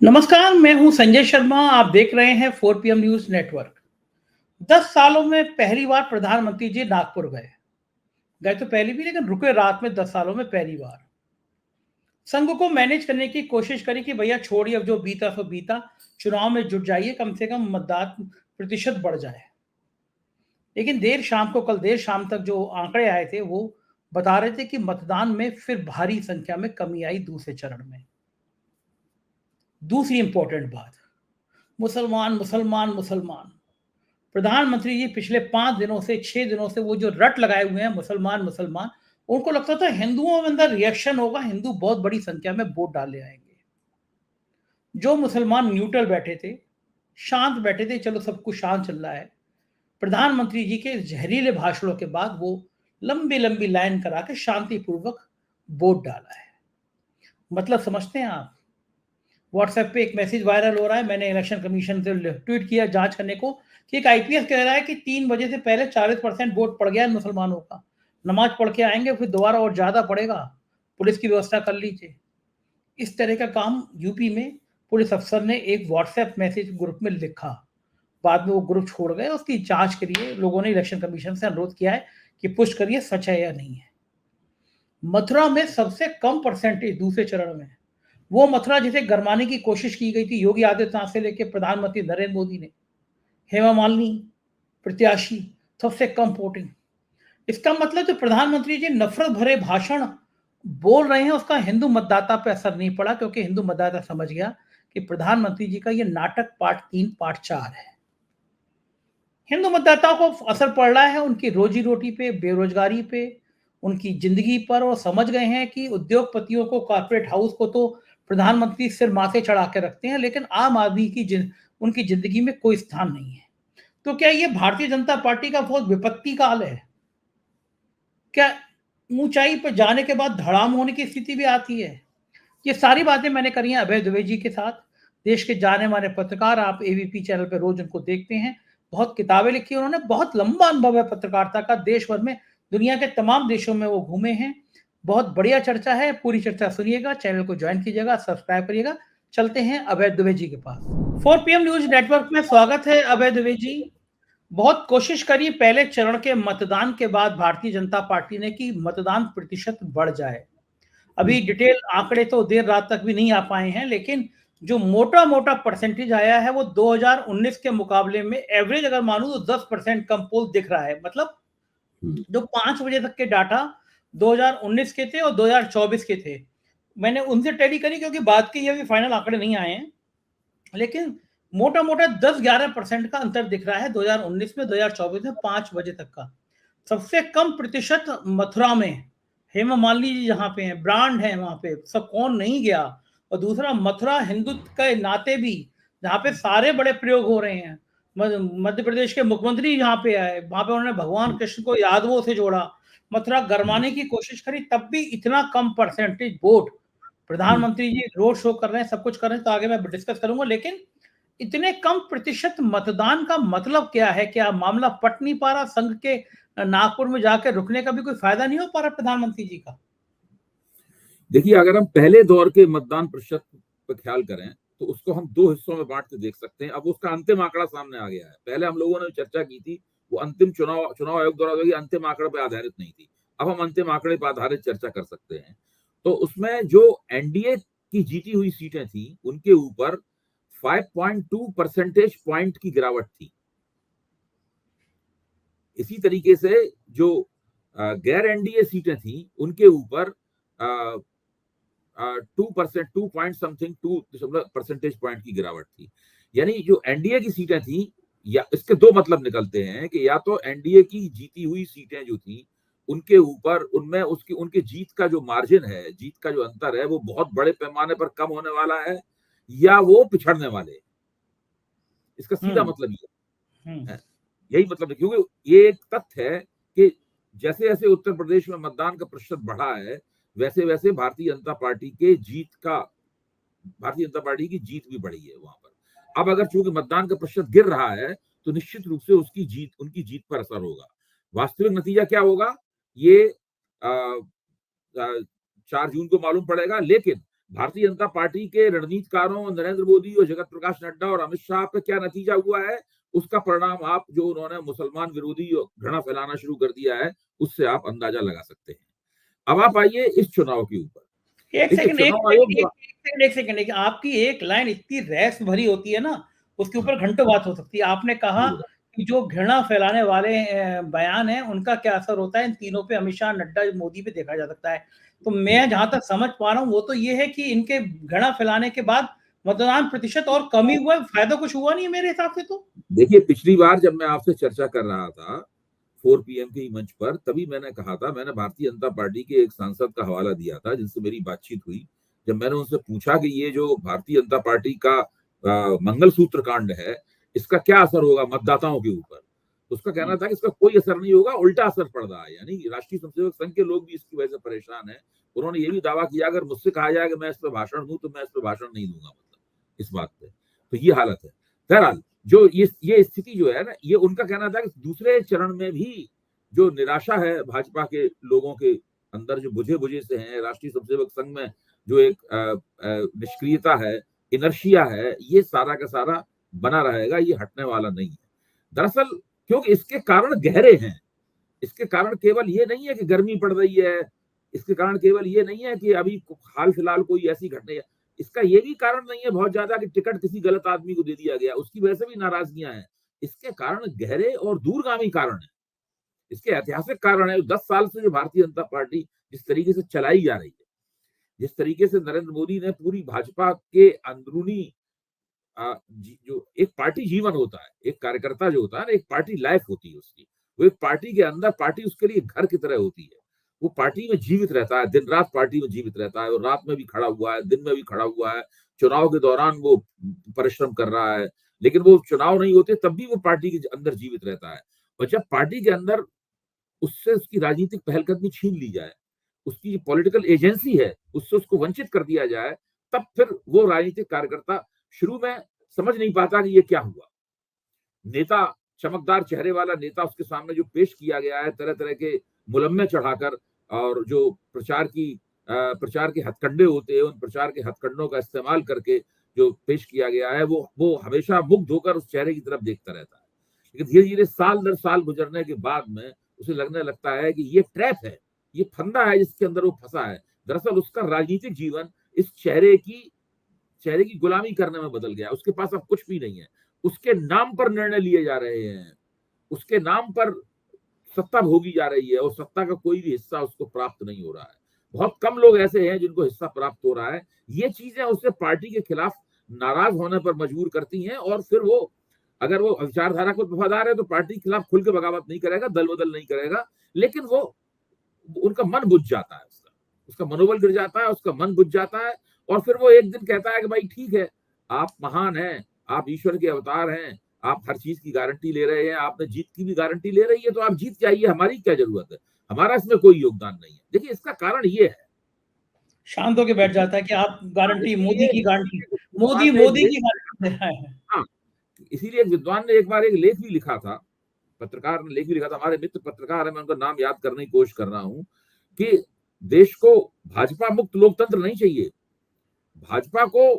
नमस्कार, मैं हूं संजय शर्मा। आप देख रहे हैं 4 PM न्यूज नेटवर्क। 10 सालों में पहली बार प्रधानमंत्री जी नागपुर गए। गए तो पहले भी, लेकिन रुके रात में 10 सालों में पहली बार। संघ को मैनेज करने की कोशिश करी कि भैया छोड़िए, अब जो बीता सो बीता, चुनाव में जुट जाइए, कम से कम मतदान प्रतिशत बढ़ जाए। लेकिन कल देर शाम तक जो आंकड़े आए थे वो बता रहे थे कि मतदान में फिर भारी संख्या में कमी आई दूसरे चरण में। दूसरी इंपॉर्टेंट बात, मुसलमान मुसलमान मुसलमान। प्रधानमंत्री जी पिछले 5 दिनों से 6 दिनों से वो जो रट लगाए हुए हैं मुसलमान मुसलमान, उनको लगता था हिंदुओं में अंदर रिएक्शन होगा, हिंदू बहुत बड़ी संख्या में वोट डाले आएंगे। जो मुसलमान न्यूट्रल बैठे थे, शांत बैठे थे, चलो सब कुछ शांत चल रहा है, प्रधानमंत्री जी के जहरीले भाषणों के बाद वो लंबी लंबी लाइन करा के शांतिपूर्वक वोट डाला है। मतलब समझते हैं आप? व्हाट्सएप पे एक मैसेज वायरल हो रहा है, मैंने इलेक्शन कमीशन से ट्वीट किया जांच करने को, कि एक आईपीएस कह रहा है कि 3 बजे से पहले 40% वोट पड़ गया है मुसलमानों का, नमाज पढ़ के आएंगे, फिर दोबारा और ज्यादा पड़ेगा, पुलिस की व्यवस्था कर लीजिए। इस तरह का काम यूपी में पुलिस अफसर ने एक व्हाट्सएप मैसेज ग्रुप में लिखा। बाद में वो ग्रुप छोड़ गए। उसकी जांच के लिए लोगों ने इलेक्शन कमीशन से अनुरोध किया है कि पुष्ट करिए सच है या नहीं है। मथुरा में सबसे कम परसेंटेज दूसरे चरण में, वो मथुरा जिसे गरमाने की कोशिश की गई थी योगी आदित्यनाथ से लेकर प्रधानमंत्री नरेंद्र मोदी ने, हेमा मालिनी प्रत्याशी, सबसे कम वोटिंग। इसका मतलब जो प्रधानमंत्री जी नफरत भरे भाषण बोल रहे हैं उसका हिंदू मतदाता पे असर नहीं पड़ा, क्योंकि हिंदू मतदाता समझ गया कि प्रधानमंत्री जी का ये नाटक पार्ट 3 पार्ट 4 है। हिंदू मतदाताओं को असर पड़ रहा है उनकी रोजी रोटी पे, बेरोजगारी पे, उनकी जिंदगी पर। और समझ गए हैं कि उद्योगपतियों को, कॉर्पोरेट हाउस को तो प्रधानमंत्री सिर माथे चढ़ा के रखते हैं, लेकिन आम आदमी की उनकी जिंदगी में कोई स्थान नहीं है। तो क्या ये भारतीय जनता पार्टी का बहुत विपत्ति काल है? क्या ऊंचाई पर जाने के बाद धड़ाम होने की स्थिति भी आती है? ये सारी बातें मैंने करी हैं अभय द्विवेदी जी के साथ, देश के जाने माने पत्रकार। आप एबीपी चैनल पे रोज उनको देखते हैं। बहुत किताबें लिखी हैं उन्होंने, बहुत लंबा अनुभव है पत्रकारिता का, देश भर में, दुनिया के तमाम देशों में वो घूमे हैं। बहुत बढ़िया चर्चा है, पूरी चर्चा सुनिएगा, चैनल को ज्वाइन कीजिएगा, सब्सक्राइब करिएगा। चलते हैं अभय द्विवेदी जी के पास। 4 PM न्यूज नेटवर्क में स्वागत है अभय द्विवेदी जी। बहुत कोशिश करी पहले चरण के मतदान के बाद भारतीय जनता पार्टी ने कि मतदान प्रतिशत बढ़ जाए। अभी डिटेल आंकड़े तो देर रात तक भी नहीं आ पाए हैं, लेकिन जो मोटा मोटा परसेंटेज आया है वो 2019 के मुकाबले में एवरेज अगर मानूं तो 10% कम पोल दिख रहा है। मतलब जो 5 बजे तक के डाटा 2019 के थे और 2024 के थे, मैंने उनसे टैली करी, क्योंकि बात की ये भी फाइनल आंकड़े नहीं आए हैं, लेकिन मोटा मोटा 10-11% का अंतर दिख रहा है 2019 में 2024 में 5 बजे तक का। सबसे कम प्रतिशत मथुरा में, हेमा मालिनी जी जहाँ पे हैं, ब्रांड है वहां पे, सब कौन नहीं गया। और दूसरा, मथुरा हिंदुत्व के नाते भी, जहाँ पे सारे बड़े प्रयोग हो रहे हैं, मध्य प्रदेश के मुख्यमंत्री जहाँ पे आए, वहां पे उन्होंने भगवान कृष्ण को यादवों से जोड़ा, मथुरा गरमाने की कोशिश करी, तब भी इतना कम परसेंटेज वोट। प्रधानमंत्री जी रोड शो कर रहे हैं, सब कुछ कर रहे हैं, तो आगे मैं डिस्कस करूंगा, लेकिन इतने कम प्रतिशत मतदान का मतलब क्या है? क्या मामला पट नहीं पा रहा? संघ के नागपुर में जाकर रुकने का भी कोई फायदा नहीं हो पा रहा प्रधानमंत्री जी का? देखिए, अगर हम पहले दौर के मतदान प्रतिशत पर ख्याल करें तो उसको हम दो हिस्सों में बांट के देख सकते हैं। अब उसका अंतिम आंकड़ा सामने आ गया है। पहले हम लोगों ने चर्चा की थी, वो अंतिम चुनाव आयोग द्वारा अंतिम आंकड़े पर आधारित नहीं थी। अब हम अंतिम आंकड़े पर आधारित चर्चा कर सकते हैं। तो उसमें जो एनडीए की जीती हुई सीटें थी उनके ऊपर 5.2 परसेंटेज पॉइंट की गिरावट थी। इसी तरीके से जो गैर एनडीए सीटें थी उनके ऊपर 2% 2 पॉइंट समथिंग 2 परसेंटेज पॉइंट की गिरावट थी। यानी जो एनडीए की सीटें थी, या इसके दो मतलब निकलते हैं कि या तो एनडीए की जीती हुई सीटें जो थी उनके ऊपर, उनमें उनके जीत का जो मार्जिन है, जीत का जो अंतर है, वो बहुत बड़े पैमाने पर कम होने वाला है, या वो पिछड़ने वाले हैं। इसका सीधा मतलब ये है, यही मतलब है। क्योंकि ये एक तथ्य है कि जैसे जैसे उत्तर प्रदेश में मतदान का प्रतिशत बढ़ा है, वैसे वैसे भारतीय जनता पार्टी की जीत भी बढ़ी है वहां पर। अब अगर चूंकि मतदान का प्रतिशत गिर रहा है तो निश्चित रूप से उनकी जीत पर असर होगा। वास्तविक नतीजा क्या होगा ये 4 जून को मालूम पड़ेगा, लेकिन भारतीय जनता पार्टी के रणनीतिकारों नरेंद्र मोदी और जगत प्रकाश नड्डा और अमित शाह पे क्या नतीजा हुआ है, उसका परिणाम आप जो उन्होंने मुसलमान विरोधी घृणा फैलाना शुरू कर दिया है, उससे आप अंदाजा लगा सकते हैं। अब आप आइए इस चुनाव के ऊपर। एक देखिए सेकंड, चुनाव आयोग एक सेकंड, एक आपकी एक लाइन इतनी रैस भरी होती है ना, उसके ऊपर घंटों बात हो सकती है। आपने कहा कि जो घृणा फैलाने वाले बयान हैं, उनका क्या असर होता है इन तीनों पे, अमित शाह, नड्डा, मोदी पे देखा जा सकता है। तो मैं जहां तक समझ पा रहा हूँ वो तो ये है कि इनके घृणा फैलाने के बाद मतदान प्रतिशत और कमी हुआ है, फायदा कुछ हुआ नहीं है मेरे हिसाब से। तो देखिए पिछली बार जब मैं आपसे चर्चा कर रहा था 4 PM के मंच पर, तभी मैंने कहा था, मैंने भारतीय जनता पार्टी के एक सांसद का हवाला दिया था जिनसे मेरी बातचीत हुई। जब मैंने उनसे पूछा कि ये जो भारतीय जनता पार्टी का मंगलसूत्र कांड है, इसका क्या असर होगा मतदाताओं के ऊपर, तो उसका कहना था कि इसका कोई असर नहीं होगा, उल्टा असर पड़ रहा है। यानी राष्ट्रीय स्वयंसेवक संघ के लोग भी इसकी वजह से परेशान है। उन्होंने ये भी दावा किया अगर मुझसे कहा जाए कि मैं इस पर भाषण दूं तो मैं इस पर भाषण नहीं दूंगा, मतलब इस बात पे। तो ये हालत है। बहरहाल जो ये स्थिति जो है ना, ये उनका कहना था कि दूसरे चरण में भी जो निराशा है भाजपा के लोगों के अंदर, जो बुझे बुझे से हैं, राष्ट्रीय स्वयंसेवक संघ में जो एक निष्क्रियता है, इनर्शिया है, ये सारा का सारा बना रहेगा, ये हटने वाला नहीं है। दरअसल क्योंकि इसके कारण गहरे हैं। इसके कारण केवल ये नहीं है कि गर्मी पड़ रही है, इसके कारण केवल ये नहीं है कि अभी हाल फिलहाल कोई ऐसी घटना है, इसका ये भी कारण नहीं है बहुत ज्यादा कि टिकट किसी गलत आदमी को दे दिया गया, उसकी वजह से भी नाराजगियां हैं। इसके कारण गहरे और दूरगामी कारण है, इसके ऐतिहासिक कारण है। 10 साल से जो भारतीय जनता पार्टी जिस तरीके से चलाई जा रही है, जिस तरीके से नरेंद्र मोदी ने पूरी भाजपा के अंदरूनी जो एक पार्टी जीवन होता है, एक कार्यकर्ता जो होता है ना, एक पार्टी लाइफ होती है उसकी, वो एक पार्टी के अंदर, पार्टी उसके लिए घर की तरह होती है। वो पार्टी में जीवित रहता है, दिन रात पार्टी में जीवित रहता है, और रात में भी खड़ा हुआ है, दिन में भी खड़ा हुआ है, चुनाव के दौरान वो परिश्रम कर रहा है, लेकिन वो चुनाव नहीं होते तब भी वो पार्टी के अंदर जीवित रहता है। और जब पार्टी के अंदर उससे उसकी राजनीतिक पहलकदमी छीन ली जाए, उसकी जो पॉलिटिकल एजेंसी है उससे उसको वंचित कर दिया जाए, तब फिर वो राजनीतिक कार्यकर्ता शुरू में समझ नहीं पाता कि ये क्या हुआ। नेता, चमकदार चेहरे वाला नेता उसके सामने जो पेश किया गया है तरह तरह के मुलम्मे चढ़ाकर, और जो प्रचार के हथकंडे होते हैं, उन प्रचार के हथकंडों का इस्तेमाल करके जो पेश किया गया है, वो हमेशा मुग्ध होकर उस चेहरे की तरफ देखता रहता है। लेकिन धीरे धीरे साल दर साल गुजरने के बाद में उसे लगने लगता है कि ये ट्रैप है, ये फंदा है जिसके अंदर वो फंसा है। दरअसल उसका राजनीतिक जीवन इस चेहरे की गुलामी करने में बदल गया। उसके पास अब कुछ भी नहीं है, उसके नाम पर निर्णय लिए जा रहे हैं, उसके नाम पर सत्ता भोगी जा रही है, और सत्ता का कोई भी हिस्सा उसको प्राप्त नहीं हो रहा है। बहुत कम लोग ऐसे हैं जिनको हिस्सा प्राप्त हो रहा है। ये चीजें उसे पार्टी के खिलाफ नाराज होने पर मजबूर करती हैं, और फिर वो अगर वो विचारधारा को वफादार है तो पार्टी के खिलाफ खुल के बगावत नहीं करेगा, दल बदल नहीं करेगा, लेकिन वो उनका मन बुझ जाता है, उसका मनोबल गिर जाता है, उसका मन बुझ जाता है, और फिर वो एक दिन कहता है कि भाई ठीक है, आप महान हैं, आप ईश्वर के अवतार हैं, आप हर चीज की गारंटी ले रहे हैं, आपने जीत की भी गारंटी ले रही है, तो आप जीत जाइए, हमारी क्या जरूरत है, हमारा इसमें कोई योगदान नहीं है। देखिए इसका कारण ये है, शांत होके बैठ जाता है कि आप गारंटी, मोदी की गारंटी, मोदी विद्वान ने मोदी की गारंटी दे रहा है। हाँ, इसीलिए एक विद्वान ने एक बार एक लेख भी लिखा था, पत्रकार ने लेख भी लिखा था, हमारे मित्र पत्रकार है, मैं उनका नाम याद करने की कोशिश कर रहा हूँ, कि देश को भाजपा मुक्त लोकतंत्र नहीं चाहिए, भाजपा को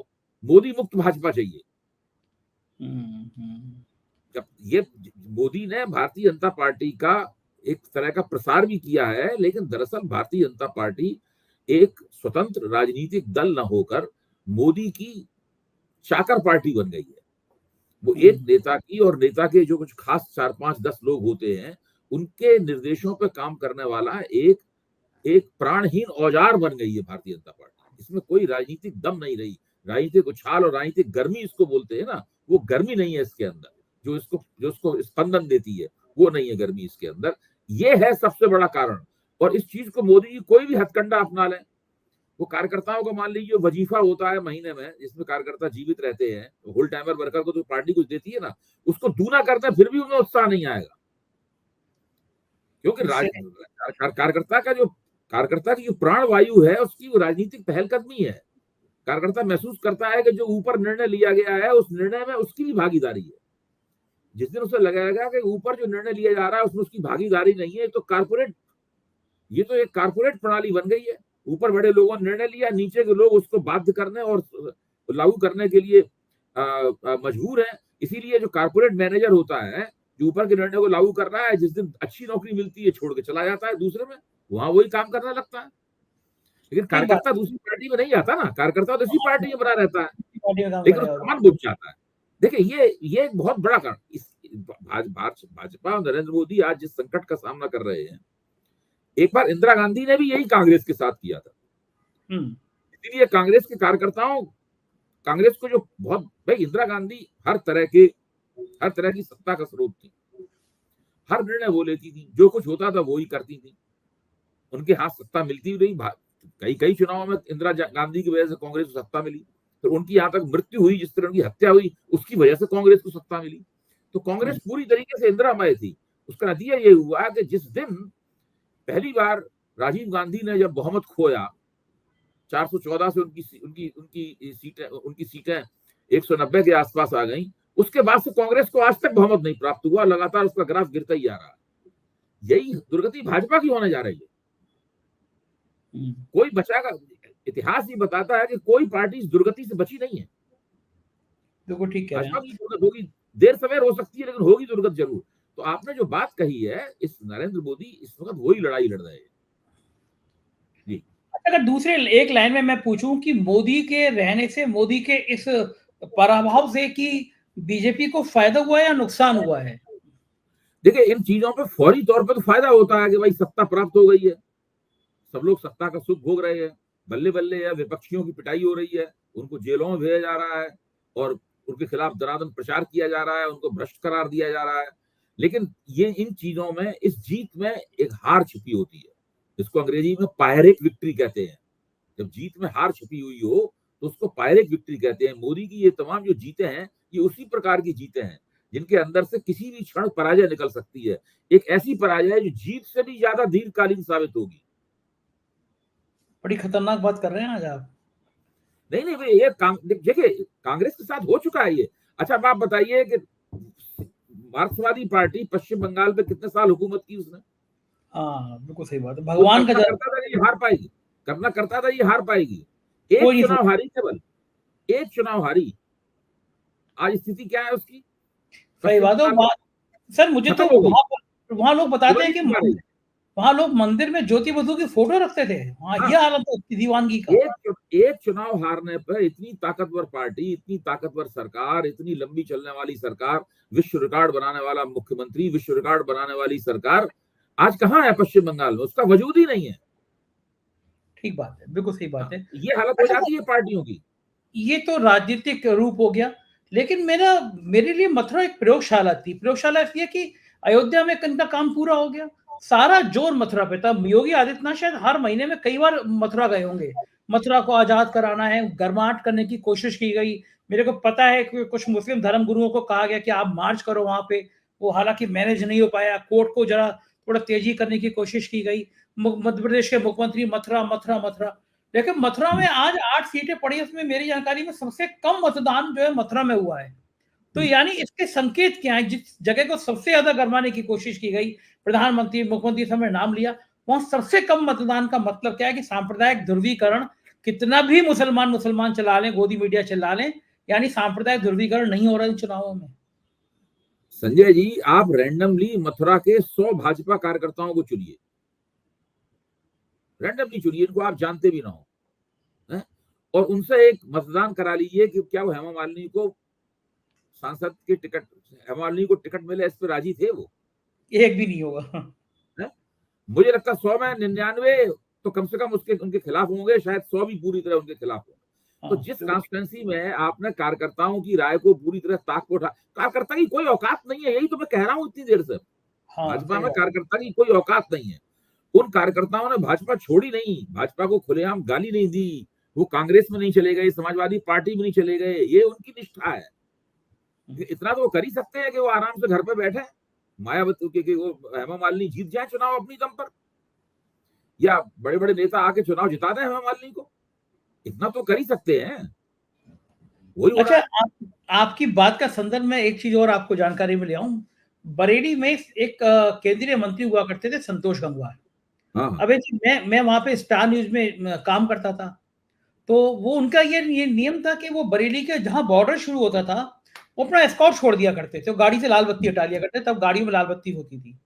मोदी मुक्त भाजपा चाहिए। जब ये मोदी ने भारतीय जनता पार्टी का एक तरह का प्रसार भी किया है, लेकिन दरअसल भारतीय जनता पार्टी एक स्वतंत्र राजनीतिक दल न होकर मोदी की चाकर पार्टी बन गई है। वो एक नेता की, और नेता के जो कुछ खास 4-5-10 लोग होते हैं, उनके निर्देशों पर काम करने वाला एक प्राणहीन औजार बन गई है भारतीय जनता पार्टी। इसमें कोई राजनीतिक दम नहीं रही, राजनीतिक उछाल और राजनीतिक गर्मी इसको बोलते हैं ना, वो गर्मी नहीं है इसके अंदर, जो इसको स्पंदन देती है, वो नहीं है गर्मी इसके अंदर। ये है सबसे बड़ा कारण। और इस चीज को मोदी जी कोई भी हथकंडा अपना लें, वो कार्यकर्ताओं को मान लीजिए वजीफा होता है महीने में जिसमें कार्यकर्ता जीवित रहते हैं, होल टाइमर वर्कर को तो पार्टी कुछ देती है ना, उसको दूना करते हैं, फिर भी उनमें उत्साह नहीं आएगा, क्योंकि कार्यकर्ता की जो प्राण वायु है उसकी वो राजनीतिक पहलकदमी है। कार्यकर्ता महसूस करता है कि जो ऊपर निर्णय लिया गया है उस निर्णय में उसकी भी भागीदारी है। जिस दिन उसे लगेगा कि ऊपर जो निर्णय लिया जा रहा है उसमें उसकी भागीदारी नहीं है, तो ये तो एक कारपोरेट प्रणाली बन गई है, ऊपर बड़े लोगों ने निर्णय लिया, नीचे के लोग उसको बाध्य करने और लागू करने के लिए मजबूर हैं। इसीलिए जो कारपोरेट मैनेजर होता है, जो ऊपर के निर्णय को लागू कर रहा है, जिस दिन अच्छी नौकरी मिलती है छोड़ के चला जाता है दूसरे में, वहां वही काम करने लगता है। लेकिन ठीक बात कार्यकर्ता दूसरी पार्टी में नहीं आता ना, कार्यकर्ता तो इसी पार्टी में बना रहता है, पार्टी में काम लेकिन करेगा। उसका मन बुझ जाता है। देखिए ये एक बहुत बड़ा कारण, इस भाजपा और नरेंद्र मोदी आज जिस संकट का सामना कर रहे हैं, एक बार इंदिरा गांधी ने भी यही कांग्रेस के साथ किया था। इसीलिए कांग्रेस के कार्यकर्ताओं, कांग्रेस को जो बहुत, भाई इंदिरा गांधी हर तरह की सत्ता का स्रोत थी, हर निर्णय वो लेती थी, जो कुछ होता था वो ही करती थी, उनके हाथ सत्ता मिलती भी रही। कई चुनावों में इंदिरा गांधी की वजह से कांग्रेस को सत्ता मिली, फिर उनकी यहाँ तक मृत्यु हुई, जिस तरह उनकी हत्या हुई, उसकी वजह से कांग्रेस को सत्ता मिली। तो कांग्रेस पूरी तरीके से इंदिरामय थी। उसका नतीजा ये हुआ कि जिस दिन पहली बार राजीव गांधी ने जब बहुमत खोया, 414 से उनकी सीटें 190 के आसपास आ गई, उसके बाद से कांग्रेस को आज तक बहुमत नहीं प्राप्त हुआ, लगातार उसका ग्राफ गिरता ही आ रहा है। यही दुर्गति भाजपा की होने जा रही है। कोई बचाएगा, इतिहास ये बताता है कि कोई पार्टी इस दुर्गति से बची नहीं है। बिल्कुल ठीक कह रहे हैं। भाजपा की दुर्गत होगी, देर सवेर हो सकती है, लेकिन होगी दुर्गत जरूर। तो आपने जो बात कही है, इस नरेंद्र मोदी इस वक्त वही लड़ाई लड़ रहे हैं। अगर दूसरे एक लाइन में मैं पूछूं कि मोदी के रहने से, मोदी के इस पराभव से कि बीजेपी को फायदा हुआ या नुकसान हुआ है? देखिए, इन चीजों पे फौरी तौर पे तो फायदा होता है कि भाई सत्ता प्राप्त हो गई है, सब लोग सत्ता का सुख भोग रहे हैं, बल्ले बल्ले है, विपक्षियों की पिटाई हो रही है, उनको जेलों में भेजा जा रहा है और उनके खिलाफ दनादन प्रचार किया जा रहा है, उनको भ्रष्ट करार दिया जा रहा है। लेकिन ये इन चीजों में, इस जीत में एक हार छिपी होती है, इसको अंग्रेजी में पायरेक विक्ट्री कहते हैं। जब जीत में हार छिपी हुई हो तो उसको पायरेक विक्ट्री कहते हैं। मोदी की ये तमाम जो जीतें हैं, ये उसी प्रकार की जीतें हैं जिनके अंदर से किसी भी क्षण पराजय निकल सकती है। एक ऐसी पराजय जो जीत से भी ज्यादा दीर्घकालीन साबित होगी। बड़ी खतरनाक बात कर रहे हैं आज आप। नहीं भाई, ये देखिए कांग्रेस के साथ हो चुका है ये। अच्छा, अब आप बताइए कि मार्क्सवादी पार्टी पश्चिम बंगाल में कितने साल हुकूमत की उसने? हाँ, बिल्कुल सही बात है। भगवान का करता था, ये हार पाएगी, करना करता था, ये हार पाएगी। एक चुनाव हारी, केवल एक चुनाव हारी, आज स्थिति क्या है उसकी? सही बात है। सर मुझे तो वहां लोग बताते हैं कि वहां लोग मंदिर में ज्योति बसु की फोटो रखते थे। हाँ, ये हालत है दीवानगी का। एक चुनाव हारने पर इतनी ताकतवर पार्टी, इतनी ताकतवर सरकार, इतनी लंबी चलने वाली सरकार, विश्व रिकॉर्ड बनाने वाला मुख्यमंत्री, विश्व रिकॉर्ड बनाने वाली सरकार आज कहाँ है? पश्चिम बंगाल में उसका वजूद ही नहीं है। ठीक बात है, बिल्कुल सही बात है। ये हालत हो जाती है पार्टियों की। ये तो राजनीतिक रूप हो गया, लेकिन मेरे लिए मथुरा एक प्रयोगशाला थी। प्रयोगशाला इसलिए कि अयोध्या में इनका काम पूरा हो गया, सारा जोर मथुरा पे था। योगी आदित्यनाथ शायद हर महीने में कई बार मथुरा गए होंगे। मथुरा को आजाद कराना है, गर्माहट करने की कोशिश की गई। मेरे को पता है कि कुछ मुस्लिम धर्म गुरुओं को कहा गया कि आप मार्च करो वहां पे, वो हालांकि मैनेज नहीं हो पाया। कोर्ट को जरा थोड़ा तेजी करने की कोशिश की गई। मध्य प्रदेश के मुख्यमंत्री मथुरा मथुरा मथुरा, लेकिन मथुरा में आज 8 सीटें पड़ी, उसमें मेरी जानकारी में सबसे कम मतदान जो है मथुरा में हुआ है। तो यानी इसके संकेत क्या है? जिस जगह को सबसे ज्यादा गरमाने की कोशिश की गई, प्रधानमंत्री मुख्यमंत्री समय नाम लिया, वहां सबसे कम मतदान का मतलब क्या है कि सांप्रदायिक ध्रुवीकरण, कितना भी मुसलमान चला लें, गोदी मीडिया चला लें, यानी सांप्रदायिक ध्रुवीकरण नहीं हो रहा इन चुनावों में। संजय जी, आप रैंडमली मथुरा के 100 भाजपा कार्यकर्ताओं को चुनिए, रैंडमली चुनिए, इनको आप जानते भी ना हो, और उनसे एक मतदान करा लीजिए कि क्या वो हेमा मालिनी को सांसद के टिकट, हेमा मालिनी को टिकट मिले, इस पर राजी थे वो? एक भी नहीं होगा। मुझे लगता है 100 में 99 तो कम से कम उनके खिलाफ होंगे, शायद 100 भी पूरी तरह उनके खिलाफ होंगे। तो जिस कॉन्स्टिट्यूंसी में आपने कार्यकर्ताओं की राय को पूरी तरह ताक पर उठा, कार्यकर्ता की कोई औकात नहीं है, यही तो मैं कह रहा हूं इतनी देर से। भाजपा में कार्यकर्ता की कोई औकात नहीं है। उन कार्यकर्ताओं ने भाजपा छोड़ी नहीं, भाजपा को खुलेआम गाली नहीं दी, वो कांग्रेस में नहीं चले गए, समाजवादी पार्टी में नहीं चले गए, ये उनकी निष्ठा है। इतना तो वो कर ही सकते हैं कि वो आराम से घर पे बैठे, मायावती के वो हेमा मालिनी जीत जाए चुनाव अपनी दम पर, या बड़े बड़े नेता आके चुनाव जिता दें हेमा मालिनी को, इतना तो कर ही सकते हैं। वही अच्छा, आपकी बात का संदर्भ में एक चीज और आपको जानकारी में ले आऊं। बरेली में एक केंद्रीय मंत्री हुआ करते थे, संतोष गंगवार। हाँ हाँ। अबे जी मैं वहां पे स्टार न्यूज में काम करता था, तो वो उनका ये नियम था कि वो बरेली के जहां बॉर्डर शुरू होता था वो अपना एस्कॉर्ट छोड़ दिया करते थे, वो गाड़ी से लाल बत्ती हटा लिया करते, तब गाड़ी में लाल बत्ती होती थी।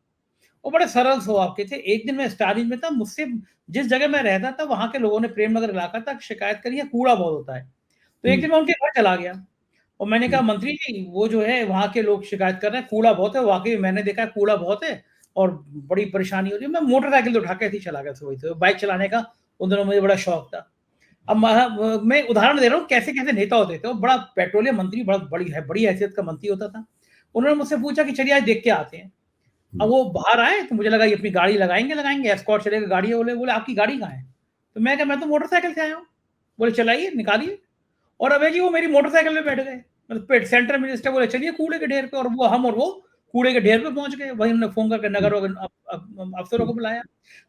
वो बड़े सरल स्वभाव के थे। एक दिन मैं स्टार न्यूज में था, मुझसे जिस जगह मैं रहता था वहां के लोगों ने, प्रेमनगर इलाका था, शिकायत करी है कूड़ा बहुत होता है। तो एक दिन मैं उनके घर चला गया और मैंने कहा, मंत्री जी वो जो है वहाँ के लोग शिकायत कर रहे हैं कूड़ा बहुत है, वाकई मैंने देखा है कूड़ा बहुत है और बड़ी परेशानी हो रही है। मैं मोटरसाइकिल उठा के ऐसे ही चला गया सुबह से, बाइक चलाने का उन दिनों मुझे बड़ा शौक था। अब मैं उदाहरण दे रहा हूँ कैसे कैसे नेता होते थे। वो बड़ा पेट्रोलियम मंत्री, बड़ा बड़ी हैसियत का मंत्री होता था। उन्होंने मुझसे पूछा कि चलिए आज देख के आते हैं। अब वो बाहर आए तो मुझे लगा ये अपनी गाड़ी लगाएंगे, एस्कॉर्ट चलेगा, गाड़ी है। बोले बोले आपकी गाड़ी कहाँ है? तो मैं कहा मैं तो मोटरसाइकिल से आया हूँ। बोले चलाइए, निकालिए। और अबे जी वो मेरी मोटरसाइकिल में बैठ गए, मतलब पेट सेंटर मिनिस्टर बोले चलिए कूड़े के ढेर पे, और वो कूड़े के ढेर पे पहुंच गए। वहीं उन्होंने फोन करके नगर अफसरों को बुलाया।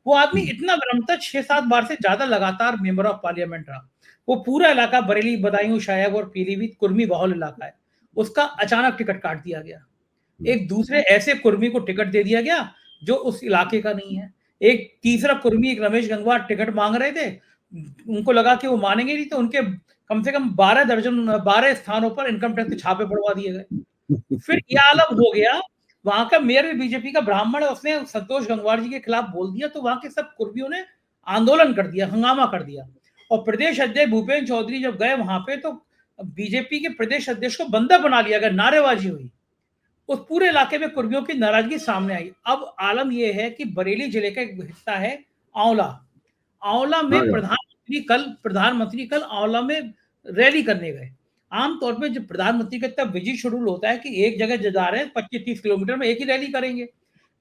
वो आदमी इतना गर्म था, 6-7 बार से ज्यादा लगातार मेंबर ऑफ पार्लियामेंट रहा। वो पूरा इलाका बरेली, बदायूं, शाहब और पीलीभीत कुर्मी बहुल इलाका है, उसका अचानक टिकट काट दिया गया। एक दूसरे ऐसे कुर्मी को टिकट दे दिया गया जो उस इलाके का नहीं है। एक तीसरा कुर्मी, एक रमेश गंगवार, टिकट मांग रहे थे। उनको लगा कि वो मानेंगे नहीं, तो उनके कम से कम 12 स्थानों पर इनकम टैक्स के छापे पड़वा दिए गए। फिर यह आलम हो गया, वहां का मेयर भी बीजेपी का ब्राह्मण है, उसने संतोष गंगवार जी के खिलाफ बोल दिया, तो वहां के सब कुर्मियों ने आंदोलन कर दिया, हंगामा कर दिया। और प्रदेश अध्यक्ष भूपेन्द्र चौधरी जब गए वहां पे, तो बीजेपी के प्रदेश अध्यक्ष को बंदा बना लिया गया, नारेबाजी हुई। उस पूरे इलाके में कुर्मियों की नाराजगी सामने आई। अब आलम यह है कि बरेली जिले का एक हिस्सा है आंवला। आंवला में हाँ प्रधानमंत्री कल आंवला में रैली करने गए। आमतौर पे जब प्रधानमंत्री का इतना बिजी शेड्यूल होता है कि एक जगह जा रहे हैं 25-30 किलोमीटर में एक ही रैली करेंगे।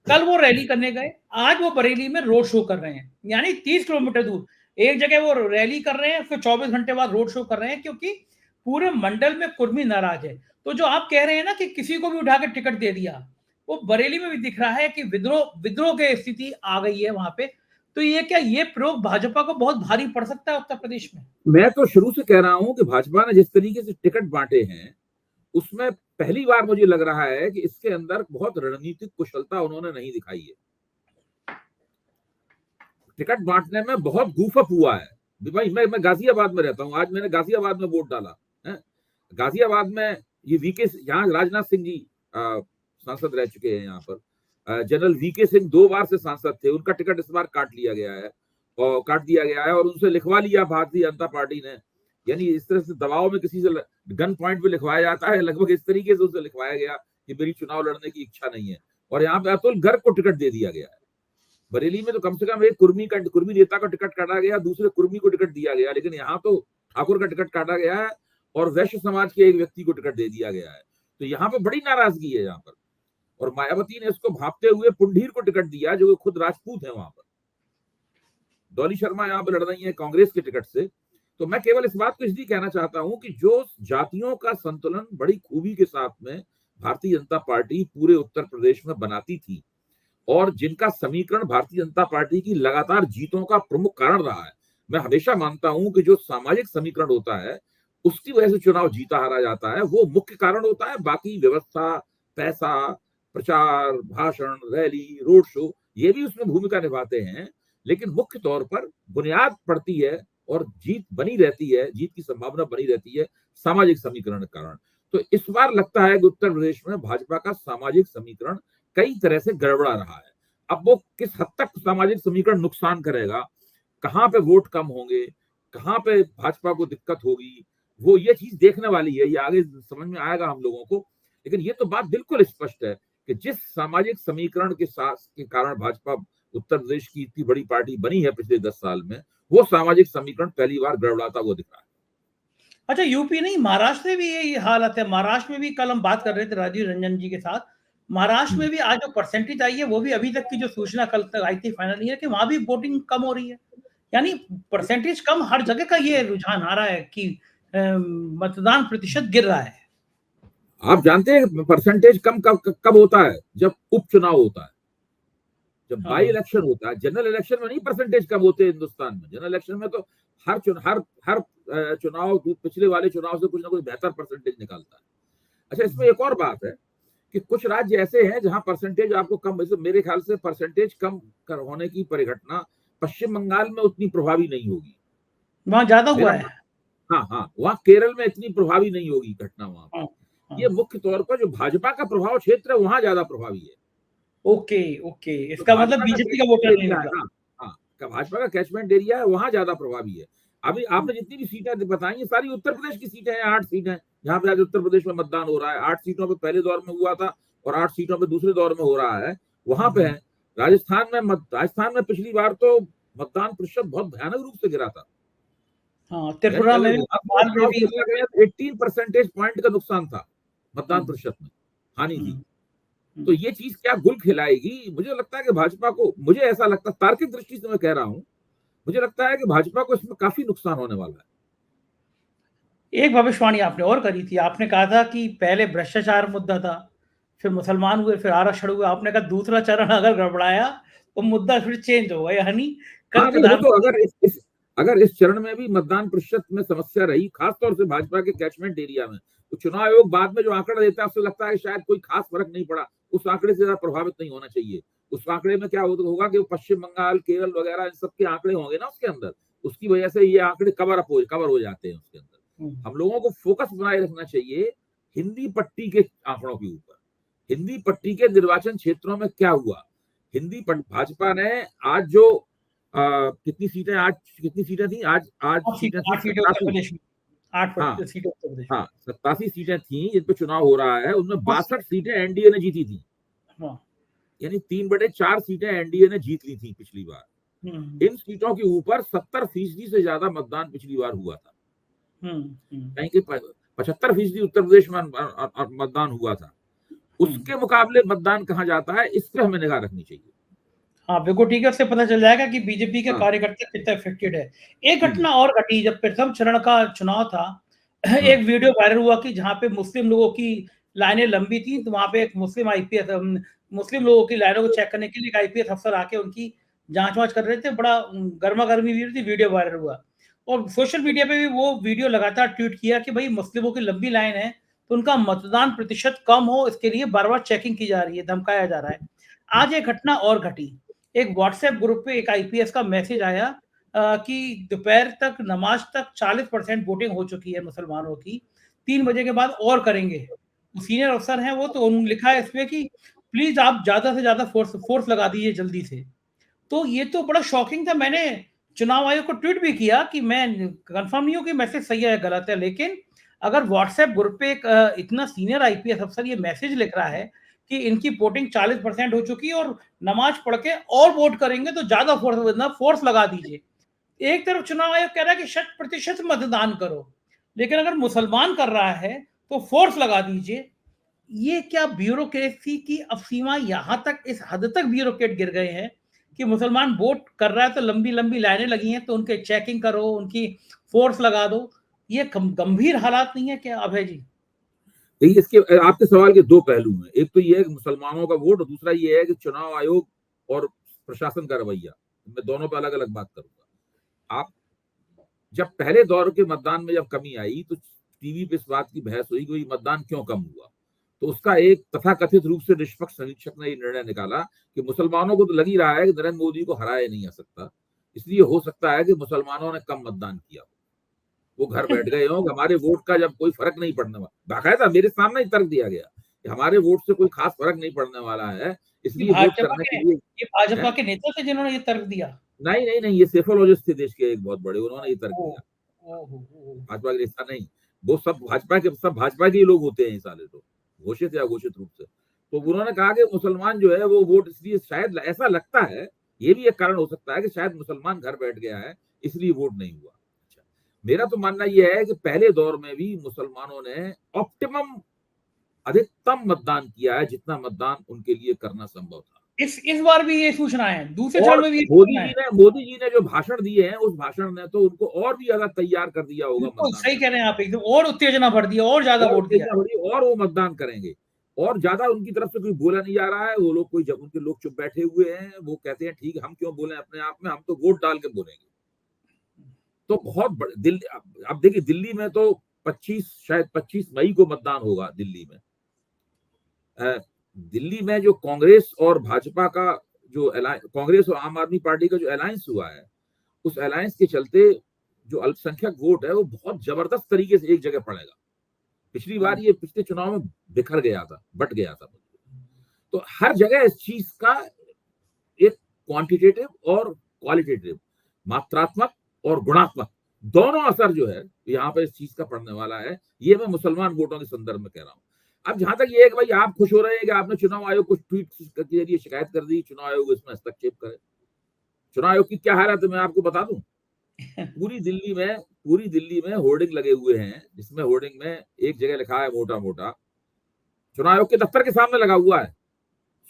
कल वो रैली करने गए, आज वो बरेली में रोड शो कर रहे हैं, यानी 30 किलोमीटर दूर एक जगह वो रैली कर रहे हैं, फिर 24 घंटे बाद रोड शो कर रहे हैं, क्योंकि पूरे मंडल में कुर्मी नाराज है। तो जो आप कह रहे हैं ना कि किसी को भी उठा के टिकट दे दिया, वो बरेली में भी दिख रहा है कि विद्रोह विद्रोह की स्थिति आ गई है वहां पे। तो ये प्रयोग भाजपा को बहुत भारी पड़ सकता है उत्तर प्रदेश में। मैं तो शुरू से कह रहा हूं कि भाजपा ने जिस तरीके से टिकट बांटे हैं उसमें पहली बार मुझे लग रहा है कि इसके अंदर बहुत रणनीतिक कुशलता उन्होंने नहीं दिखाई है। टिकट बांटने में बहुत गूफअप हुआ है। भाई मैं गाजियाबाद में रहता हूं, आज मैंने गाजियाबाद में वोट डाला है। गाजियाबाद में ये वीके, यहाँ राजनाथ सिंह जी सांसद रह चुके हैं, यहाँ पर जनरल वीके सिंह 2 बार से सांसद थे, उनका टिकट इस बार काट दिया गया है और उनसे लिखवा लिया भारतीय जनता पार्टी ने। यानी इस तरह से दबाव में किसी से गन पॉइंट पे लिखवाया जाता है, लगभग इस तरीके से उसे लिखवाया गया कि मेरी चुनाव लड़ने की इच्छा नहीं है। और यहाँ पे अतुल गर्ग को टिकट दे दिया गया है। बरेली में तो कम से कम एक कुर्मी नेता का टिकट काटा गया, दूसरे कुर्मी को टिकट दिया गया, लेकिन यहाँ तो ठाकुर का टिकट काटा गया है और वैश्य समाज के एक व्यक्ति को टिकट दे दिया गया है। तो यहाँ पे बड़ी नाराजगी है यहाँ पर। और मायावती ने इसको भापते हुए पुंडीर को टिकट दिया, जो खुद राजपूत है वहां पर। डॉली शर्मा यहाँ पे लड़ रही है कांग्रेस के टिकट से। तो मैं केवल इस बात को इसलिए कहना चाहता हूं कि जो जातियों का संतुलन बड़ी खूबी के साथ में भारतीय जनता पार्टी पूरे उत्तर प्रदेश में बनाती थी, और जिनका समीकरण भारतीय जनता पार्टी की लगातार जीतों का प्रमुख कारण रहा है। मैं हमेशा मानता हूं कि जो सामाजिक समीकरण होता है उसकी वजह से चुनाव जीता हारा जाता है, वो मुख्य कारण होता है। बाकी व्यवस्था, पैसा, प्रचार, भाषण, रैली, रोड शो, ये भी उसमें भूमिका निभाते हैं, लेकिन मुख्य तौर पर बुनियाद पड़ती है और जीत बनी रहती है, जीत की संभावना बनी रहती है सामाजिक समीकरण के कारण। तो इस बार लगता है कि उत्तर प्रदेश में भाजपा का सामाजिक समीकरण कई तरह से गड़बड़ा रहा है। अब वो किस हद तक सामाजिक समीकरण नुकसान करेगा, कहां पे वोट कम होंगे, कहां पे भाजपा को दिक्कत होगी, वो ये चीज देखने वाली है, ये आगे समझ में आएगा हम लोगों को। लेकिन ये तो बात बिल्कुल स्पष्ट है कि जिस सामाजिक समीकरण के साथ के कारण भाजपा उत्तर प्रदेश की इतनी बड़ी पार्टी बनी है पिछले 10 साल में, वो सामाजिक समीकरण पहली बार गड़बड़ाता हुआ दिख रहा है। अच्छा, यूपी नहीं, महाराष्ट्र में भी यही हालत है। महाराष्ट्र में भी कल हम बात कर रहे थे राजीव रंजन जी के साथ। महाराष्ट्र में भी आज जो परसेंटेज आई है, वो भी अभी तक की जो सूचना कल तक आई थी फाइनल नहीं है, कि वहां भी वोटिंग कम हो रही है। यानी परसेंटेज कम, हर जगह का ये रुझान आ रहा है कि मतदान प्रतिशत गिर रहा है। आप जानते हैं परसेंटेज कम कब होता है? जब उपचुनाव होता है, जब बाई हाँ, इलेक्शन होता है। जनरल इलेक्शन में नहीं परसेंटेज कम होते हिंदुस्तान में। जनरल इलेक्शन में तो हर चुनाव पिछले वाले चुनाव से कुछ ना कुछ बेहतर परसेंटेज निकालता है। अच्छा, इसमें एक और बात है कि कुछ राज्य ऐसे हैं जहां परसेंटेज आपको कम, वैसे मेरे ख्याल से परसेंटेज कम होने की परिघटना पश्चिम बंगाल में उतनी प्रभावी नहीं होगी, वहां ज्यादा हुआ मेरा। है। हाँ हाँ, वहां केरल में इतनी प्रभावी नहीं होगी घटना वहां हाँ, पर। हाँ। ये मुख्य तौर पर जो भाजपा का प्रभाव क्षेत्र है वहां ज्यादा प्रभावी है। ओके, ओके, तो इसका मतलब भाजपा का बीजेपी का कैचमेंट वोटर नहीं एरिया है निकला। ना, हाँ, भाजपा का कैचमेंट एरिया है वहां ज्यादा प्रभावी है। अभी हम्म, आपने जितनी भी सीटें बताई ये सारी उत्तर प्रदेश की सीटें हैं, 8 सीटें जहां पे आज उत्तर प्रदेश में मतदान हो रहा है। 8 सीटों पे पहले दौर में हुआ था और 8 सीटों पे दूसरे दौर में हो रहा है, वहां पे है। राजस्थान में पिछली बार तो मतदान प्रतिशत बहुत भयानक रूप से गिरा था। हाँ, यानी त्रिपुरा में अगर भी, विधानसभा भोपाल में चुनाव भी। खेलने गए तो 18 परसेंटेज पॉइंट का नुकसान था मतदान हम्म, प्रतिशत में, हानि थी। हम्म, तो हम्म। ये चीज क्या गुल खिलाएगी? मुझे लगता है कि भाजपा को, मुझे ऐसा लगता है तार्किक दृष्टि से मैं कह रहा हूं, मुझे लगता है कि भाजपा को इसमें काफी नुकसान होने वाला है। एक भविष्यवाणी आपने और करी थी, आपने कहा था कि पहले भ्रष्टाचार मुद्दा था, फिर मुसलमान हुए, फिर आरक्षण हुए। आपने कहा दूसरा चरण अगर गड़बड़ाया तो मुद्दा फिर चेंज होगा, यानी कल हाँ नहीं, वो तो प्रधानमंत्री। अगर इस चरण में भी मतदान प्रतिशत में समस्या रही, खासतौर से भाजपा के कैचमेंट एरिया में, तो चुनाव आयोग बाद में जो आंकड़ा देता है उससे लगता है कि शायद कोई खास फर्क नहीं पड़ा, उस आंकड़े से ज्यादा प्रभावित नहीं होना चाहिए। उस आंकड़े में क्या होगा कि पश्चिम बंगाल, केरल वगैरह इन सबके आंकड़े होंगे ना उसके अंदर, उसकी वजह से ये आंकड़े कवर हो जाते हैं उसके अंदर। हम लोगों को फोकस बनाए रखना चाहिए हिंदी पट्टी के आंकड़ों के ऊपर, हिंदी पट्टी के निर्वाचन क्षेत्रों में क्या हुआ। भाजपा ने आज जो कितनी सीटें, आज कितनी सीटें थी, आज आज सीटें थी 8 सीटें उत्तर 87। प्रदेश में, हाँ सीटें उत्तर प्रदेश में। हाँ, 87 सीटें थी जिन पे चुनाव हो रहा है, उनमें बस। 62 सीटें एनडीए ने जीती थी। हाँ। यानी 3/4 सीटें एनडीए ने जीत ली थी पिछली बार। हम्म, इन सीटों के ऊपर 70% से ज्यादा मतदान पिछली बार हुआ था। हम्म, हम्म, कहीं कि 75% उत्तर प्रदेश में मतदान हुआ था। हम्म। उसके मुकाबले मतदान कहाँ जाता है, इस पे हमें निगाह रखनी चाहिए। हाँ, बिल्कुल ठीक है, उससे पता चल जाएगा कि बीजेपी के हाँ। कार्यकर्ता कितना इफेक्टेड है। एक हम्म, घटना और घटी जब प्रथम चरण का चुनाव था। हाँ एक वीडियो वायरल हुआ कि जहाँ पे मुस्लिम लोगों की लाइनें लंबी थी, तो वहाँ पे एक मुस्लिम आईपीएस, मुस्लिम लोगों की लाइनों को चेक करने के लिए एक आईपीएस अफसर आके उनकी जांच वांच कर रहे थे। बड़ा गर्मा गर्मी वीडियो वायरल हुआ और सोशल मीडिया पे भी वो वीडियो लगातार ट्वीट किया कि भाई मुस्लिमों की लंबी लाइन है, तो उनका मतदान प्रतिशत कम हो, इसके लिए बार बार चेकिंग की जा रही है, धमकाया जा रहा है। आज एक घटना और घटी। एक व्हाट्सएप ग्रुप पे एक आईपीएस का मैसेज आया कि दोपहर तक, नमाज तक 40% वोटिंग हो चुकी है मुसलमानों की, 3 बजे के बाद और करेंगे। सीनियर अफसर हैं वो, तो उन्होंने लिखा है इसमें कि प्लीज आप ज्यादा से ज्यादा फोर्स लगा दीजिए जल्दी से। तो ये तो बड़ा शॉकिंग था। मैंने चुनाव आयोग को ट्वीट भी किया कि मैं कंफर्म नहीं हूँ कि मैसेज सही है या गलत है, लेकिन अगर व्हाट्सएप ग्रुप पे एक इतना सीनियर आईपीएस अफसर ये मैसेज लिख रहा है कि इनकी वोटिंग 40% हो चुकी है और नमाज पढ़ के और वोट करेंगे, तो ज्यादा फोर्स लगा दीजिए। एक तरफ चुनाव आयोग कह रहा है कि 100% मतदान करो, लेकिन अगर मुसलमान कर रहा है तो फोर्स लगा दीजिए। ये क्या ब्यूरोक्रेसी की अब सीमा, यहां तक, इस हद तक ब्यूरोक्रेट गिर गए हैं कि मुसलमान वोट कर रहा है तो लंबी लंबी लाइनें लगी हैं, तो उनके चेकिंग करो, उनकी फोर्स लगा दो। ये गंभीर हालात नहीं है क्या अभय जी? देखिए, इसके आपके सवाल के दो पहलू हैं। एक तो ये है कि मुसलमानों का वोट, और दूसरा ये है कि चुनाव आयोग और प्रशासन का रवैया। मैं दोनों पे अलग अलग बात करूंगा। आप जब पहले दौर के मतदान में जब कमी आई तो टीवी पे इस बात की बहस हुई कि मतदान क्यों कम हुआ। तो उसका एक तथाकथित रूप से निष्पक्ष समीक्षक ने ये निर्णय निकाला कि मुसलमानों को तो लग ही रहा है कि नरेंद्र मोदी को हराया नहीं जा सकता, इसलिए हो सकता है कि मुसलमानों ने कम मतदान किया, वो घर बैठ गए हों, हमारे वोट का जब कोई फर्क नहीं पड़ने वाला। बाकायदा मेरे सामने ही तर्क दिया गया कि हमारे वोट से कोई खास फर्क नहीं पड़ने वाला है, ये इसलिए वोट करने के लिए ये है। भाजपा के नेता थे जिन्होंने ये तर्क दिया? नहीं नहीं नहीं, ये सेफोलॉजिस्ट थे देश के एक बहुत बड़े, उन्होंने ये तर्क ओ, दिया। ओ, ओ, भाजपा के ऐसा नहीं, वो सब भाजपा के ही लोग होते हैं साले, तो घोषित या अघोषित रूप से। तो उन्होंने कहा कि मुसलमान जो है वो वोट, इसलिए शायद ऐसा लगता है, ये भी एक कारण हो सकता है कि शायद मुसलमान घर बैठ गया है इसलिए वोट नहीं हुआ। अच्छा, मेरा तो मानना यह है कि पहले दौर में भी मुसलमानों ने ऑप्टिमम, अधिकतम मतदान किया है जितना मतदान उनके लिए करना संभव था। इस बार भी ये सूचना है, दूसरे चरण और में भी ये सूचना है। मोदी जी ने जो भाषण दिए हैं, उस भाषण ने तो उनको और भी ज्यादा तैयार कर दिया होगा बिल्कुल मतदान सही कह करने रहे हैं के आप, एकदम और उत्तेजना भर दिया और ज्यादा लिए। और वोट दिया। उत्तेजना बढ़ी और वो मतदान करेंगे, और ज्यादा उनकी तरफ से कोई बोला नहीं जा रहा है। वो लोग, कोई जब उनके लोग चुप बैठे हुए हैं, वो कहते हैं ठीक है, हम क्यों बोले अपने आप में, हम तो वोट डाल के बोलेंगे। तो बहुत बड़े दिल्ली, अब देखिए दिल्ली में तो 25 शायद 25 मई को मतदान होगा दिल्ली में। दिल्ली में जो कांग्रेस और भाजपा का जो कांग्रेस और आम आदमी पार्टी का जो अलायंस हुआ है, उस अलायंस के चलते जो अल्पसंख्यक वोट है वो बहुत जबरदस्त तरीके से एक जगह पड़ेगा। पिछली बार ये पिछले चुनाव में बिखर गया था, बट गया था। तो हर जगह इस चीज का एक क्वांटिटेटिव और क्वालिटेटिव, मात्रात्मक और गुणात्मक दोनों असर जो है यहाँ पे इस चीज का पड़ने वाला है। ये मैं मुसलमान वोटों के संदर्भ में कह रहा हूँ। अब जहां तक ये है कि भाई आप खुश हो रहे हैं कि आपने चुनाव आयोग को ट्वीट के जरिए शिकायत कर दी, चुनाव आयोग इसमें हस्तक्षेप करे। चुनाव आयोग की क्या हालत है मैं आपको बता दूं। पूरी दिल्ली में होर्डिंग लगे हुए हैं, जिसमें होर्डिंग में एक जगह लिखा है मोटा मोटा, चुनाव आयोग के दफ्तर के सामने लगा हुआ है,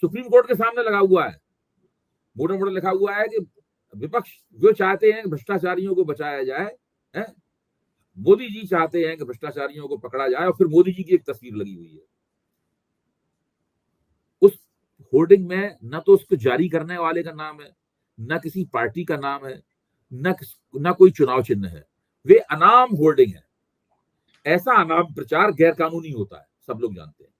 सुप्रीम कोर्ट के सामने लगा हुआ है, मोटा मोटा लिखा हुआ है कि विपक्ष जो चाहते हैं भ्रष्टाचारियों को बचाया जाए, है मोदी जी चाहते हैं कि भ्रष्टाचारियों को पकड़ा जाए, और फिर मोदी जी की एक तस्वीर लगी हुई है। उस होर्डिंग में न तो उसको जारी करने वाले का नाम है, न किसी पार्टी का नाम है, न कोई चुनाव चिन्ह है। वे अनाम होर्डिंग है। ऐसा अनाम प्रचार गैर कानूनी होता है, सब लोग जानते हैं।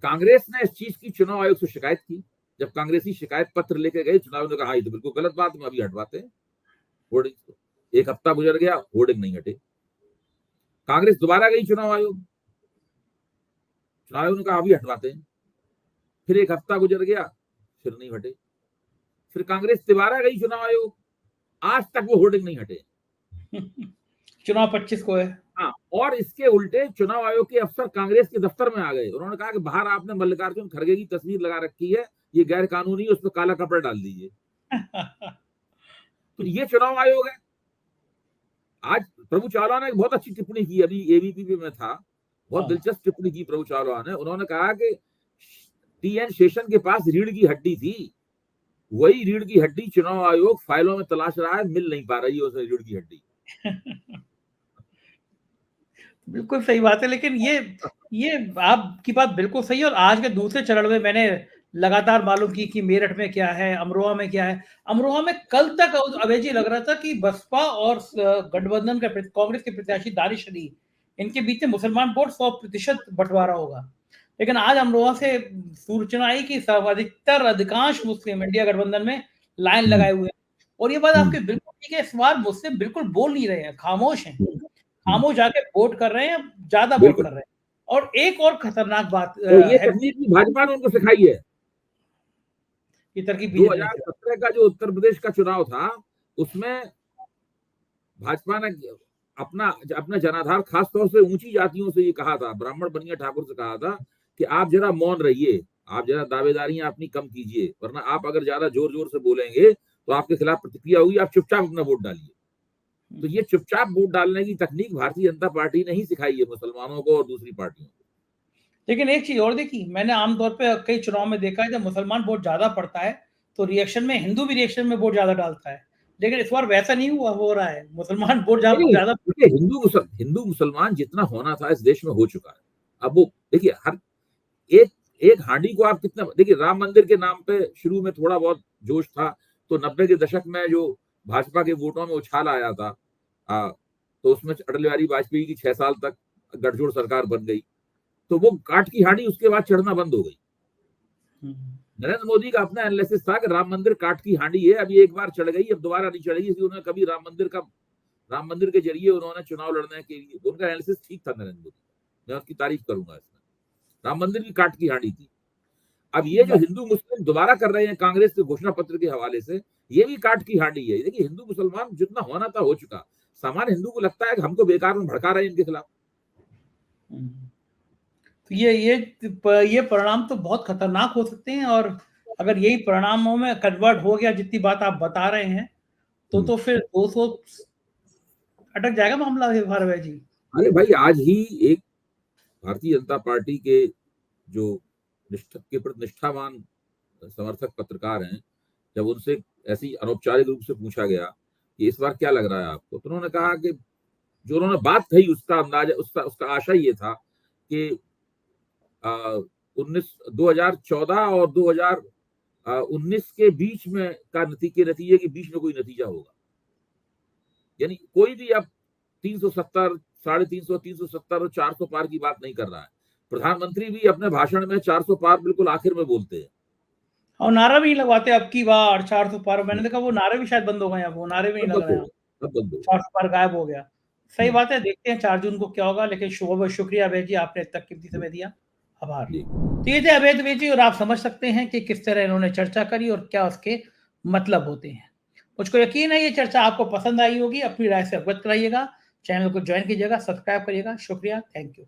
कांग्रेस ने इस चीज की चुनाव आयोग से शिकायत की। जब कांग्रेसी शिकायत पत्र लेके गए, चुनाव आयोग ने कहा ये तो बिल्कुल गलत बात है, अभी हटवाते हैं होर्डिंग को। एक हफ्ता गुजर गया, होर्डिंग नहीं हटे। कांग्रेस दोबारा गई चुनाव आयोग ने कहा अभी हटवाते हैं। फिर एक हफ्ता गुजर गया, फिर नहीं हटे। फिर कांग्रेस दोबारा गई चुनाव आयोग, आज तक वो होर्डिंग नहीं हटे। चुनाव 25 को है। हाँ, और इसके उल्टे चुनाव आयोग के अफसर कांग्रेस के दफ्तर में आ गए। उन्होंने कहा कि बाहर आपने मल्लिकार्जुन खड़गे की तस्वीर लगा रखी है, ये गैर कानूनी, उस पर काला कपड़ा डाल दीजिए। तो ये चुनाव आयोग है। आज प्रभु चावला ने एक बहुत अच्छी टिप्पणी की, अभी एबीपी पे में था, बहुत दिलचस्प टिप्पणी की प्रभु चावला ने। उन्होंने कहा कि टीएन शेषन के पास रीढ़ की हड्डी थी, वही रीढ़ की हड्डी चुनाव आयोग फाइलों में तलाश रहा है, मिल नहीं पा रही है उसे रीढ़ की हड्डी। बिल्कुल सही बात है, लेकिन ये आपकी बात बिल्कुल सही है। और आज के दूसरे चरण में मैंने लगातार मालूम की कि मेरठ में क्या है, अमरोहा में क्या है। अमरोहा में कल तक अवैध लग रहा था कि बसपा और गठबंधन का कांग्रेस के प्रत्याशी दानिश अली, इनके बीच में मुसलमान वोट 100% बंटवारा होगा। लेकिन आज अमरोहा से सूचना आई कि अधिकांश मुस्लिम इंडिया गठबंधन में लाइन लगाए हुए हैं। और ये बात आपकी बिल्कुल ठीक है, इस बार मुस्लिम बिल्कुल बोल नहीं रहे हैं, खामोश हैं, खामोश जाके वोट कर रहे हैं, ज्यादा वोट कर रहे हैं। और एक और खतरनाक बात तो ये तकनीक भी भाजपा ने उनको सिखाई है। ये तरकीब 2017 का जो उत्तर प्रदेश का चुनाव था, उसमें भाजपा ने अपना जनाधार खास तौर से ऊंची जातियों से ये कहा था, ब्राह्मण बनिया ठाकुर से कहा था कि आप जरा मौन रहिए, आप जरा दावेदारियां अपनी कम कीजिए, वरना आप अगर ज्यादा जोर जोर से बोलेंगे तो आपके खिलाफ प्रतिक्रिया होगी, आप चुपचाप अपना वोट डालिए। तो ये चुपचाप वोट डालने की तकनीक भारतीय जनता पार्टी ने ही सिखाई है मुसलमानों को और दूसरी पार्टियों को। लेकिन एक चीज और देखी मैंने, आमतौर पे कई चुनाव में देखा है, जब मुसलमान वोट ज्यादा पड़ता है तो रिएक्शन में हिंदू भी रिएक्शन में वोट ज्यादा डालता है। लेकिन इस बार वैसा नहीं हो रहा है, मुसलमान वोट ज्यादा। हिंदू मुसलमान जितना होना था इस देश में हो चुका है। अब वो देखिए, हर एक हांडी को आप कितना, देखिए राम मंदिर के नाम पे शुरू में थोड़ा बहुत जोश था, तो 90 के दशक में जो भाजपा के वोटों में उछाल आया था, तो उसमें अटल बिहारी वाजपेयी की 6 साल तक गठजोड़ सरकार बन गई, तो वो काट की हांडी उसके बाद चढ़ना बंद हो गई। नरेंद्र मोदी का अपना एनालिसिस था कि राम मंदिर काट की हांडी है, अभी एक बार चढ़ गई, अब दोबारा नहीं चढ़ेगी। उन्होंने कभी राम मंदिर के जरिए उन्होंने चुनाव लड़ने के लिए, उनका एनालिसिस ठीक था नरेंद्र मोदी, मैं उसकी तारीफ करूंगा। इसमें राम मंदिर की काट की हांडी थी। अब ये जो हिंदू मुस्लिम दोबारा कर रहे हैं कांग्रेस के घोषणा पत्र के हवाले से, ये भी काट की हांडी है। देखिए हिंदू मुसलमान जितना होना था हो चुका। सामान्य हिंदू को लगता है कि हमको बेकार में भड़का रहे हैं इनके खिलाफ। तो ये परिणाम तो बहुत खतरनाक हो सकते हैं। और अगर यही परिणामों में कन्वर्ट हो गया, जितनी बात आप बता रहे हैं, तो फिर 200 अटक जाएगा मामला भारत जी। अरे भाई, आज ही एक भारतीय जनता पार्टी के जो के प्रति निष्ठावान समर्थक पत्रकार हैं, जब उनसे ऐसी अनौपचारिक रूप से पूछा गया कि इस बार क्या लग रहा है आपको, तो उन्होंने कहा कि जो उन्होंने बात कही उसका अंदाजा, उसका आशय ये था कि 2014 और 2019 के बीच में का नतीजे के बीच में कोई नतीजा होगा। यानी कोई भी अब 370, 350, 370 और 400 पार की बात नहीं कर रहा है। प्रधानमंत्री भी अपने भाषण में 400 पार बिल्कुल आखिर में बोलते हैं। और नारा भी नहीं लगवाते अब की बार 400 पार। मैंने देखा वो नारे भी शायद बंद हो गए हैं, वो नारे भी नहीं लग रहे हैं, अब बंद हो 400 पार गायब हो गया। सही हम्म, बात है, देखते हैं 4 जून को क्या होगा। लेकिन शुक्रिया अभय जी, आपने इतना कीमती समय दिया, आभार। जी। तो ये थे अभय द्विवेदी जी, और आप समझ सकते हैं कि किस तरह इन्होंने चर्चा करी और क्या उसके मतलब होते हैं। मुझको यकीन है ये चर्चा आपको पसंद आई होगी। अपनी राय से अवगत कराइएगा, चैनल को ज्वाइन कीजिएगा, सब्सक्राइब करिएगा। शुक्रिया, थैंक यू।